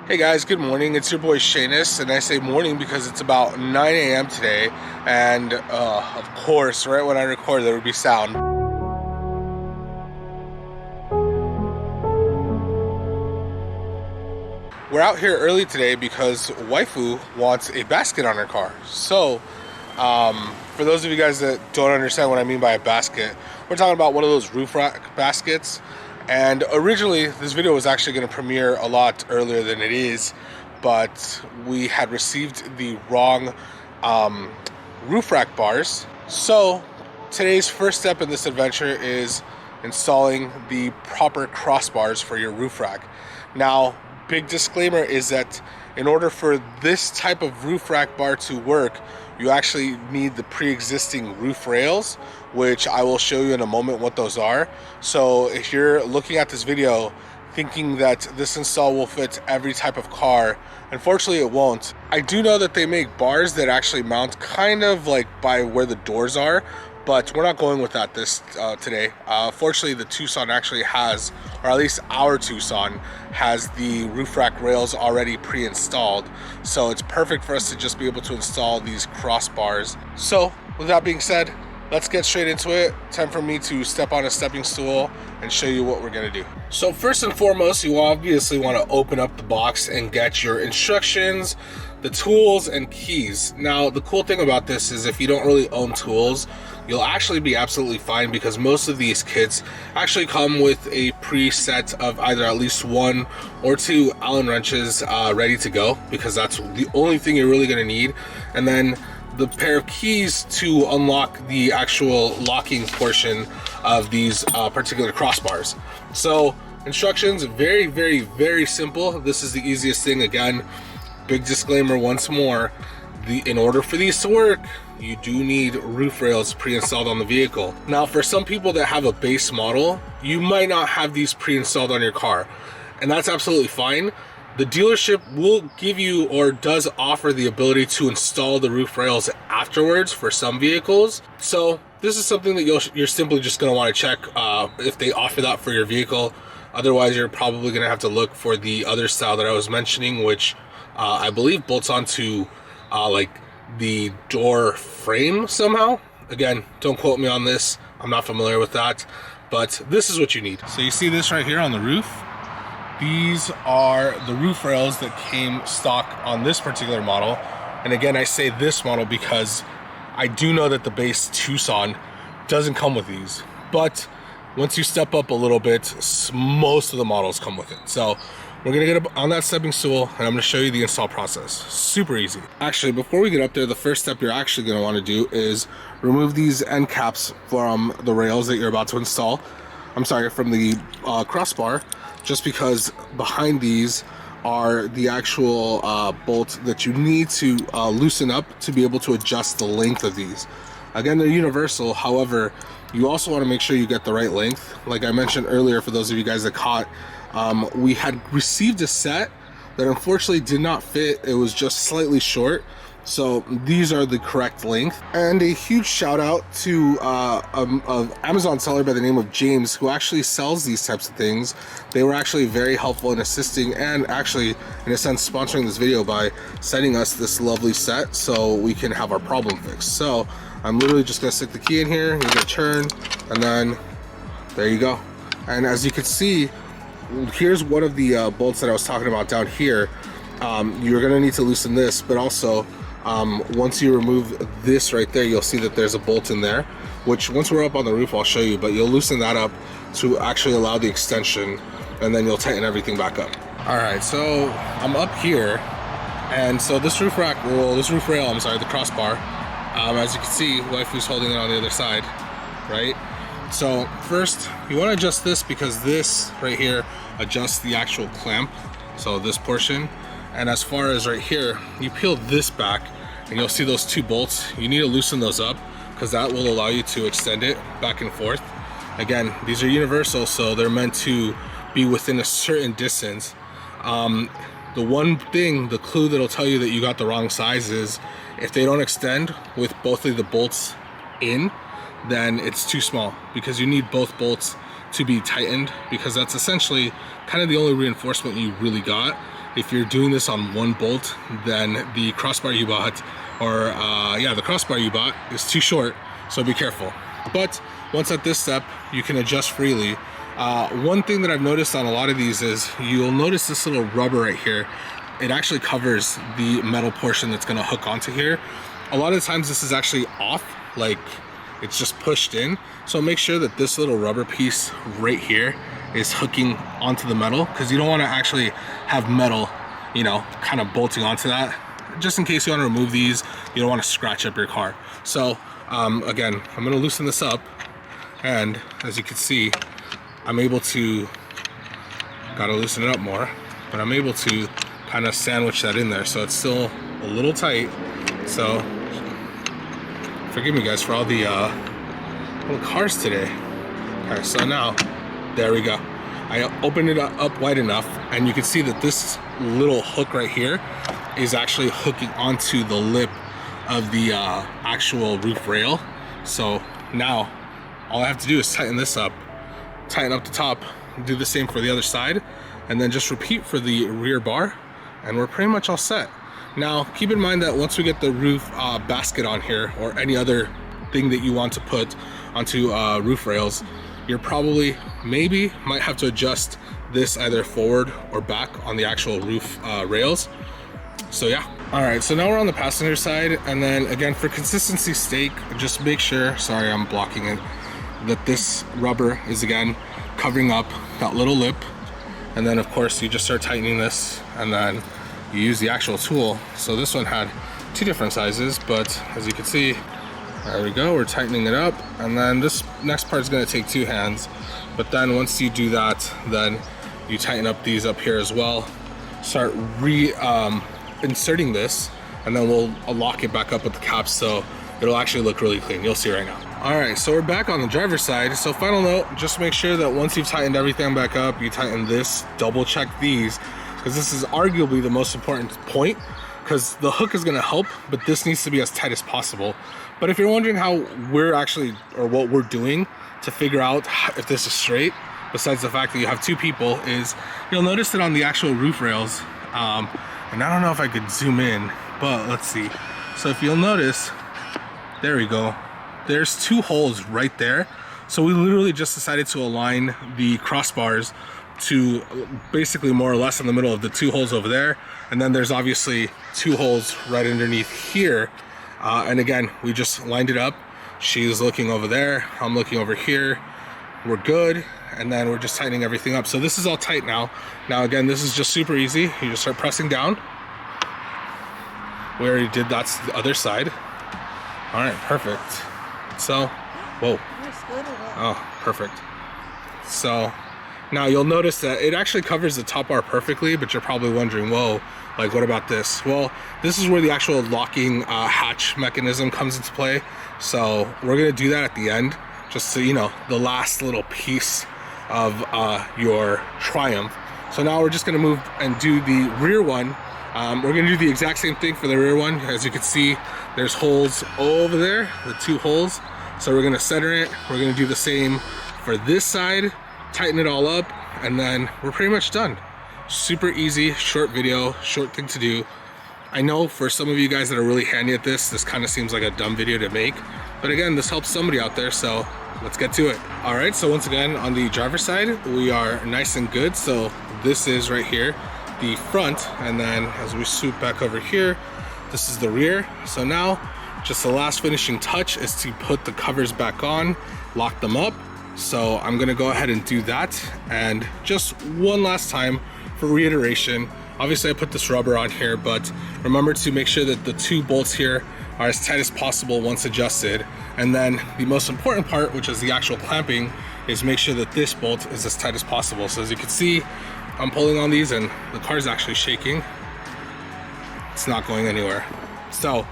Hey guys, good morning. It's your boy Shanus, and I say morning because it's about 9 a.m. today, and of course, right when I record, there would be sound. We're out here early today because Waifu wants a basket on her car. So, for those of you guys that don't understand what I mean by a basket, we're talking about one of those roof rack baskets. And originally, this video was actually going to premiere a lot earlier than it is, but we had received the wrong roof rack bars. So today's first step in this adventure is installing the proper crossbars for your roof rack. Now, big disclaimer is that in order for this type of roof rack bar to work, you actually need the pre-existing roof rails, which I will show you in a moment what those are. So if you're looking at this video thinking that this install will fit every type of car, unfortunately it won't. I do know that they make bars that actually mount kind of like by where the doors are, but we're not going with that today. Fortunately, the Tucson actually has, or at least our Tucson has, the roof rack rails already pre-installed. So it's perfect for us to just be able to install these crossbars. So with that being said, let's get straight into it. Time for me to step on a stepping stool and show you what we're gonna do. So first and foremost, you obviously wanna open up the box and get your instructions, the tools and keys. Now, the cool thing about this is if you don't really own tools, you'll actually be absolutely fine because most of these kits actually come with a preset of either at least 1 or 2 Allen wrenches ready to go, because that's the only thing you're really gonna need. And then the pair of keys to unlock the actual locking portion of these particular crossbars. So instructions, very, very, very simple. This is the easiest thing. Again, big disclaimer once more, in order for these to work, you do need roof rails pre-installed on the vehicle. Now, for some people that have a base model, you might not have these pre-installed on your car, and that's absolutely fine. The dealership will give you, or does offer, the ability to install the roof rails afterwards for some vehicles. So this is something that you're simply just going to want to check if they offer that for your vehicle. Otherwise, you're probably going to have to look for the other style that I was mentioning, which I believe bolts onto like the door frame somehow. Again, don't quote me on this. I'm not familiar with that, but this is what you need. So you see this right here on the roof? These are the roof rails that came stock on this particular model. And again, I say this model because I do know that the base Tucson doesn't come with these. But once you step up a little bit, most of the models come with it. So we're gonna get up on that stepping stool and I'm gonna show you the install process. Super easy. Actually, before we get up there, the first step you're actually gonna wanna do is remove these end caps from the rails that you're about to install. I'm sorry, from the crossbar, just because behind these are the actual bolts that you need to loosen up to be able to adjust the length of these. Again, they're universal. However, you also want to make sure you get the right length. Like I mentioned earlier, for those of you guys that caught, we had received a set that unfortunately did not fit. It was just slightly short. So these are the correct length. And a huge shout out to an Amazon seller by the name of James, who actually sells these types of things. They were actually very helpful in assisting and actually, in a sense, sponsoring this video by sending us this lovely set so we can have our problem fixed. So I'm literally just gonna stick the key in here, you're gonna turn, and then there you go. And as you can see, here's one of the bolts that I was talking about down here. You're gonna need to loosen this, but also once you remove this right there, you'll see that there's a bolt in there, which once we're up on the roof, I'll show you, but you'll loosen that up to actually allow the extension, and then you'll tighten everything back up. All right, so I'm up here, and so this roof rail, I'm sorry, the crossbar, as you can see, Waifu's holding it on the other side, right? So first, you want to adjust this because this right here adjusts the actual clamp, so this portion. And as far as right here, you peel this back and you'll see those 2 bolts. You need to loosen those up because that will allow you to extend it back and forth. Again, these are universal, so they're meant to be within a certain distance. The one thing, the clue that'll tell you that you got the wrong size is if they don't extend with both of the bolts in, then it's too small, because you need both bolts to be tightened, because that's essentially kind of the only reinforcement you really got. if you're doing this on one bolt, then the crossbar you bought, or yeah, the crossbar you bought is too short, so be careful. But once at this step, you can adjust freely. One thing that I've noticed on a lot of these is you'll notice this little rubber right here. It actually covers the metal portion that's gonna hook onto here. A lot of the times this is actually off, like it's just pushed in. So make sure that this little rubber piece right here is hooking onto the metal, because you don't want to actually have metal, you know, kind of bolting onto that. Just in case you want to remove these, you don't want to scratch up your car. So again, I'm going to loosen this up, and as you can see, I'm able to, gotta loosen it up more, but I'm able to kind of sandwich that in there, so it's still a little tight. So forgive me guys for all the little cars today. Okay, so now there we go. I opened it up wide enough, and you can see that this little hook right here is actually hooking onto the lip of the actual roof rail. So now all I have to do is tighten this up, tighten up the top, do the same for the other side, and then just repeat for the rear bar, and we're pretty much all set. Now keep in mind that once we get the roof basket on here, or any other thing that you want to put onto roof rails, you're probably might have to adjust this either forward or back on the actual roof rails. So yeah. All right, so now we're on the passenger side, and then again, for consistency's sake, just make sure, sorry I'm blocking it, that this rubber is again covering up that little lip. And then of course you just start tightening this, and then you use the actual tool. So this one had two different sizes, but as you can see, there we go, we're tightening it up. And then this next part is going to take two hands, but then once you do that, then you tighten up these up here as well, start inserting this, and then we'll lock it back up with the caps, so it'll actually look really clean. You'll see right now. All right, so we're back on the driver's side. So final note, just make sure that once you've tightened everything back up, you tighten this, double check these, because this is arguably the most important point, because the hook is going to help, but this needs to be as tight as possible. But if you're wondering how we're actually, or what we're doing to figure out if this is straight, besides the fact that you have two people, is you'll notice that on the actual roof rails, and I don't know if I could zoom in, but let's see. So if you'll notice, there we go, there's two holes right there. So we literally just decided to align the crossbars to basically more or less in the middle of the two holes over there, and then there's obviously two holes right underneath here, and again, we just lined it up. She's looking over there, I'm looking over here, we're good, and then we're just tightening everything up. So this is all tight now. Now again, this is just super easy. You just start pressing down. We already did, that's the other side. All right, perfect. So, whoa. Oh, perfect. So now you'll notice that it actually covers the top bar perfectly, but you're probably wondering, whoa, like what about this? Well, this is where the actual locking hatch mechanism comes into play. So we're gonna do that at the end, just so you know, the last little piece of your Triumph. So now we're just gonna move and do the rear one. We're gonna do the exact same thing for the rear one. As you can see, there's holes over there, the two holes. So we're gonna center it. We're gonna do the same for this side, tighten it all up, and then we're pretty much done. Super easy, short video, short thing to do. I know for some of you guys that are really handy at this kind of seems like a dumb video to make, but again, this helps somebody out there, so let's get to it. All right, so once again, on the driver's side, we are nice and good. So this is right here, the front, and then as we swoop back over here, this is the rear. So now, just the last finishing touch is to put the covers back on, lock them up. So I'm gonna go ahead and do that. And just one last time for reiteration, obviously I put this rubber on here, but remember to make sure that the two bolts here are as tight as possible once adjusted. And then the most important part, which is the actual clamping, is make sure that this bolt is as tight as possible. So as you can see, I'm pulling on these and the car's actually shaking. It's not going anywhere. So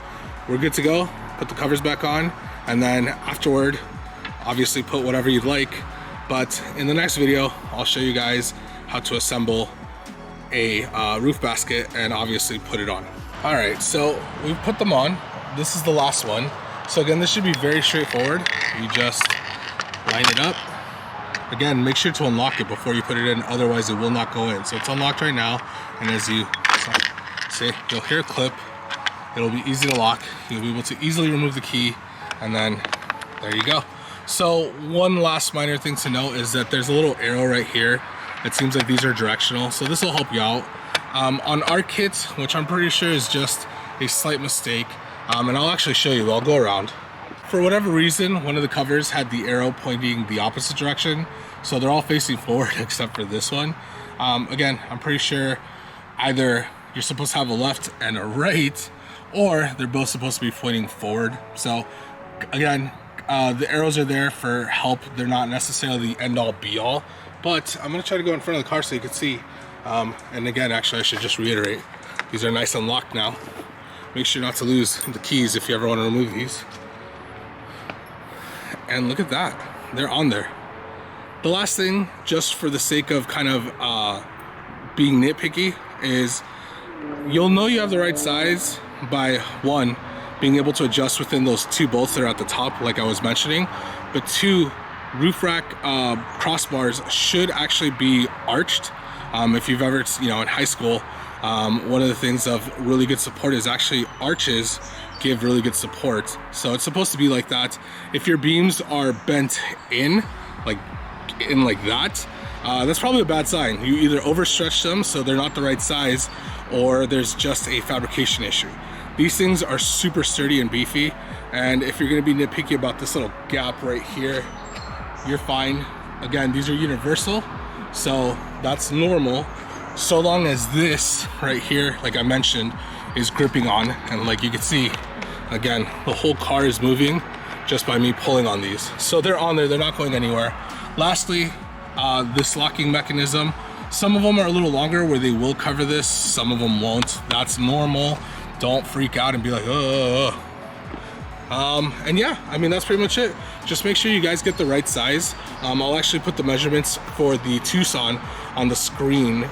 we're good to go. Put the covers back on, and then afterward, obviously put whatever you'd like. But in the next video, I'll show you guys how to assemble a roof basket and obviously put it on. All right, so we've put them on. This is the last one. So again, this should be very straightforward. You just line it up. Again, make sure to unlock it before you put it in, otherwise it will not go in. So it's unlocked right now, and as you So, see, you'll hear a clip. It'll be easy to lock. You'll be able to easily remove the key, and then there you go. So one last minor thing to note is that there's a little arrow right here. It seems like these are directional, so this will help you out. On our kit, which I'm pretty sure is just a slight mistake, and I'll actually show you, I'll go around. For whatever reason, one of the covers had the arrow pointing the opposite direction, so they're all facing forward except for this one. Again, I'm pretty sure either you're supposed to have a left and a right, or they're both supposed to be pointing forward. So again, the arrows are there for help. They're not necessarily the end-all be-all, but I'm gonna try to go in front of the car so you can see. And again, actually, I should just reiterate, these are nice and locked now. Make sure not to lose the keys if you ever want to remove these. And look at that, they're on there. The last thing, just for the sake of kind of being nitpicky, is you'll know you have the right size by one, being able to adjust within those two bolts that are at the top, like I was mentioning, but two, roof rack crossbars should actually be arched. If you've ever, in high school, one of the things of really good support is actually arches give really good support. So it's supposed to be like that. If your beams are bent in like that, that's probably a bad sign. You either overstretch them so they're not the right size, or there's just a fabrication issue. These things are super sturdy and beefy, and if you're gonna be nitpicky about this little gap right here, you're fine. Again, these are universal, so that's normal, so long as this right here, like I mentioned, is gripping on, and like you can see, again, the whole car is moving just by me pulling on these. So they're on there, they're not going anywhere. Lastly, this locking mechanism, some of them are a little longer where they will cover this, some of them won't. That's normal. Don't freak out and be like, oh. And yeah, I mean, that's pretty much it. Just make sure you guys get the right size. I'll actually put the measurements for the Tucson on the screen,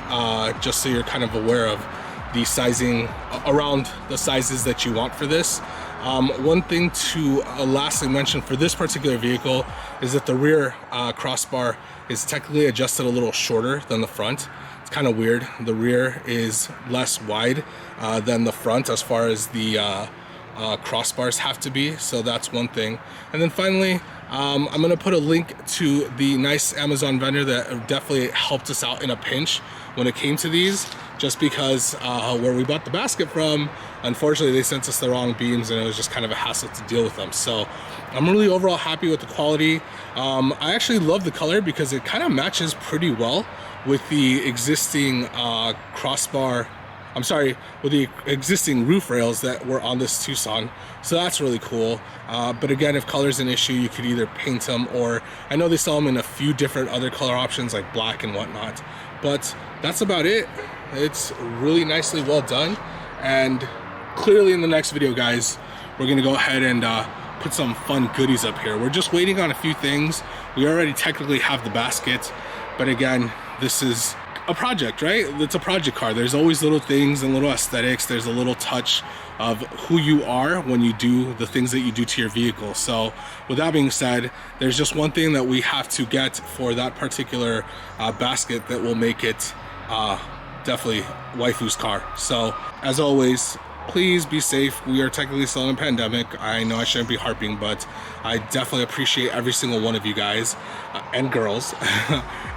just so you're kind of aware of the sizing, around the sizes that you want for this. One thing to lastly mention for this particular vehicle is that the rear crossbar is technically adjusted a little shorter than the front. It's kind of weird. The rear is less wide than the front as far as the crossbars have to be, so that's one thing. And then finally, I'm gonna put a link to the nice Amazon vendor that definitely helped us out in a pinch when it came to these, just because where we bought the basket from, unfortunately they sent us the wrong beams and it was just kind of a hassle to deal with them. So I'm really overall happy with the quality. I actually love the color because it kind of matches pretty well with the existing with the existing roof rails that were on this Tucson. So that's really cool. But again, if color's an issue, you could either paint them, or I know they sell them in a few different other color options like black and whatnot. But that's about it. It's really nicely well done. And clearly in the next video, guys, we're gonna go ahead and put some fun goodies up here. We're just waiting on a few things. We already technically have the basket, but again, this is a project, right? It's a project car. There's always little things and little aesthetics. There's a little touch of who you are when you do the things that you do to your vehicle. So with that being said, there's just one thing that we have to get for that particular basket that will make it definitely Waifu's car. So as always, please be safe. We are technically still in a pandemic. I know I shouldn't be harping, but I definitely appreciate every single one of you guys and girls.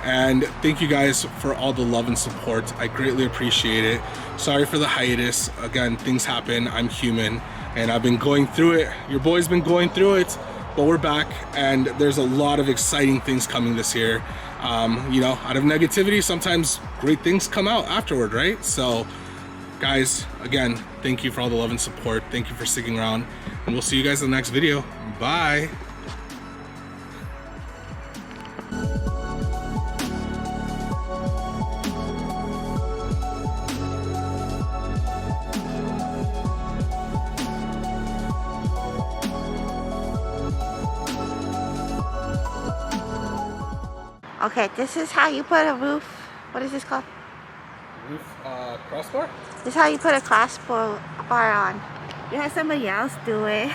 And thank you guys for all the love and support. I greatly appreciate it. Sorry for the hiatus. Again, things happen. I'm human and I've been going through it. Your boy's been going through it, but we're back and there's a lot of exciting things coming this year. Out of negativity, sometimes great things come out afterward, right? So guys, again, thank you for all the love and support. Thank you for sticking around, and we'll see you guys in the next video. Bye. Okay, this is how you put a roof. What is this called? Roof crossbar? This is how you put a crossbar on. You have somebody else do it.